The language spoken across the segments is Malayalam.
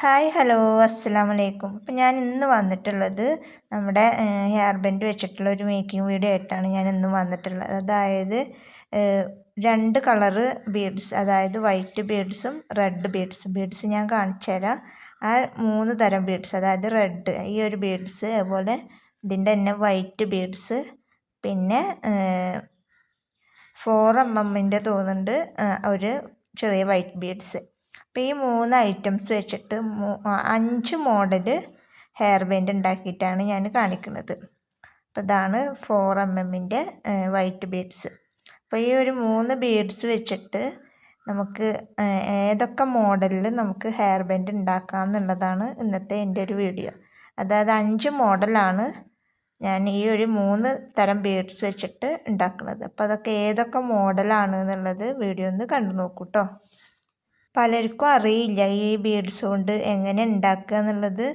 ഹായ് ഹലോ അസ്സലാമു അലൈക്കും. അപ്പം ഞാൻ ഇന്ന് വന്നിട്ടുള്ളത് നമ്മുടെ ഹെയർ ബാൻഡ് വെച്ചിട്ടുള്ള ഒരു മേക്കിംഗ് വീഡിയോ ആയിട്ടാണ് ഞാൻ ഇന്ന് വന്നിട്ടുള്ളത്. അതായത് രണ്ട് കളറ് ബീഡ്സ്, അതായത് വൈറ്റ് ബീഡ്സും റെഡ് ബീഡ്സ് ഞാൻ കാണിച്ചു തരാം. ആ 3 തരം ബീഡ്സ്, അതായത് റെഡ് ഈ ഒരു ബീഡ്സ്, അതുപോലെ ഇതിൻ്റെ തന്നെ വൈറ്റ് ബീഡ്സ്, പിന്നെ 4mm തോന്നുന്നുണ്ട് ഒരു ചെറിയ വൈറ്റ് ബീഡ്സ്. അപ്പോൾ ഈ 3 ഐറ്റംസ് വെച്ചിട്ട് 5 മോഡൽ ഹെയർ ബാൻഡ് ഉണ്ടാക്കിയിട്ടാണ് ഞാൻ കാണിക്കുന്നത്. അപ്പോൾ ഇതാണ് 4mm വൈറ്റ് ബീഡ്സ്. അപ്പോൾ ഈ ഒരു 3 ബീഡ്സ് വെച്ചിട്ട് നമുക്ക് ഏതൊക്കെ മോഡലിൽ നമുക്ക് ഹെയർ ബാൻഡ് ഉണ്ടാക്കാം എന്നുള്ളതാണ് ഇന്നത്തെ എൻ്റെ ഒരു വീഡിയോ. അതായത് 5 മോഡലാണ് ഞാൻ ഈ ഒരു 3 തരം ബീഡ്സ് വെച്ചിട്ട് ഉണ്ടാക്കുന്നത്. അപ്പോൾ അതൊക്കെ ഏതൊക്കെ മോഡലാണ് എന്നുള്ളത് വീഡിയോ ഒന്ന് കണ്ടു നോക്കൂ കേട്ടോ. പലർക്കും അറിയില്ല ഈ ബീഡ്സ് കൊണ്ട് എങ്ങനെ ഉണ്ടാക്കുക എന്നുള്ളത്.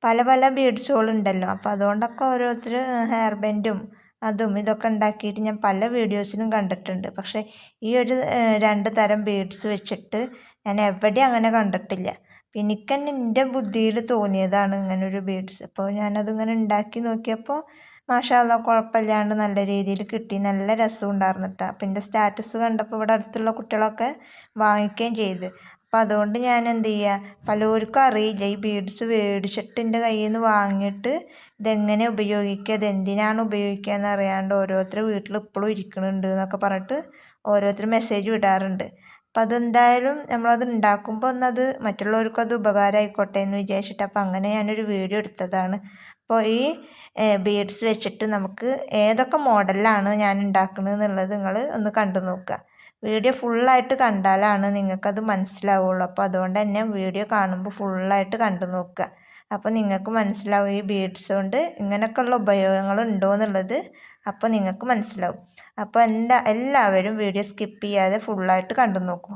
പല ബീഡ്സുകളുണ്ടല്ലോ. അപ്പോൾ അതുകൊണ്ടൊക്കെ ഓരോരുത്തർ ഹെയർ ബാൻഡും അതും ഇതൊക്കെ ഉണ്ടാക്കിയിട്ട് ഞാൻ പല വീഡിയോസിലും കണ്ടിട്ടുണ്ട്. പക്ഷേ ഈ ഒരു 2 തരം ബീഡ്സ് വെച്ചിട്ട് ഞാൻ എവിടെയും അങ്ങനെ കണ്ടിട്ടില്ല. പിന്നെ എനിക്കെന്നെ എൻ്റെ ബുദ്ധിയിൽ തോന്നിയതാണ് ഇങ്ങനൊരു ബീഡ്സ്. അപ്പോൾ ഞാനതിങ്ങനെ ഉണ്ടാക്കി നോക്കിയപ്പോൾ മാഷാ അല്ലാഹ് കുഴപ്പമില്ലാണ്ട് നല്ല രീതിയിൽ കിട്ടി. നല്ല രസം ഉണ്ടായിരുന്നു കേട്ടോ. അപ്പം എൻ്റെ സ്റ്റാറ്റസ് കണ്ടപ്പോൾ ഇവിടെ അടുത്തുള്ള കുട്ടികളൊക്കെ വാങ്ങിക്കുകയും ചെയ്ത്. അപ്പോൾ അതുകൊണ്ട് ഞാൻ എന്ത് ചെയ്യുക, പലർക്കും അറിയില്ല ഈ ബീഡ്സ് മേടിച്ചിട്ട് എൻ്റെ കയ്യിൽ നിന്ന് വാങ്ങിയിട്ട് ഇതെങ്ങനെ ഉപയോഗിക്കുക, ഇതെന്തിനാണ് ഉപയോഗിക്കുക എന്നറിയാണ്ട് ഓരോരുത്തർ വീട്ടിൽ ഇപ്പോഴും ഇരിക്കുന്നുണ്ട് എന്നൊക്കെ പറഞ്ഞിട്ട് ഓരോരുത്തർ മെസ്സേജ് വിടാറുണ്ട്. അപ്പം അതെന്തായാലും നമ്മളത് ഉണ്ടാക്കുമ്പോൾ ഒന്നത് മറ്റുള്ളവർക്കും അത് ഉപകാരമായിക്കോട്ടെ എന്ന് വിചാരിച്ചിട്ട് അപ്പോൾ അങ്ങനെ ഞാനൊരു വീഡിയോ എടുത്തതാണ്. അപ്പോൾ ഈ ബീഡ്സ് വെച്ചിട്ട് നമുക്ക് ഏതൊക്കെ മോഡലിലാണ് ഞാൻ ഉണ്ടാക്കുന്നത് എന്നുള്ളത് നിങ്ങൾ ഒന്ന് കണ്ടു നോക്കുക. വീഡിയോ ഫുള്ളായിട്ട് കണ്ടാലാണ് നിങ്ങൾക്കത് മനസ്സിലാവുള്ളൂ. അപ്പോൾ അതുകൊണ്ട് തന്നെ വീഡിയോ കാണുമ്പോൾ ഫുള്ളായിട്ട് കണ്ടു നോക്കുക. അപ്പോൾ നിങ്ങൾക്ക് മനസ്സിലാവും ഈ ബീഡ്സ് കൊണ്ട് ഇങ്ങനെയൊക്കെയുള്ള ഉപയോഗങ്ങൾ ഉണ്ടോ എന്നുള്ളത്. അപ്പോൾ നിങ്ങൾക്ക് മനസ്സിലാവും. അപ്പോൾ എല്ലാവരും വീഡിയോ സ്കിപ്പ് ചെയ്യാതെ ഫുള്ളായിട്ട് കണ്ടു നോക്കൂ.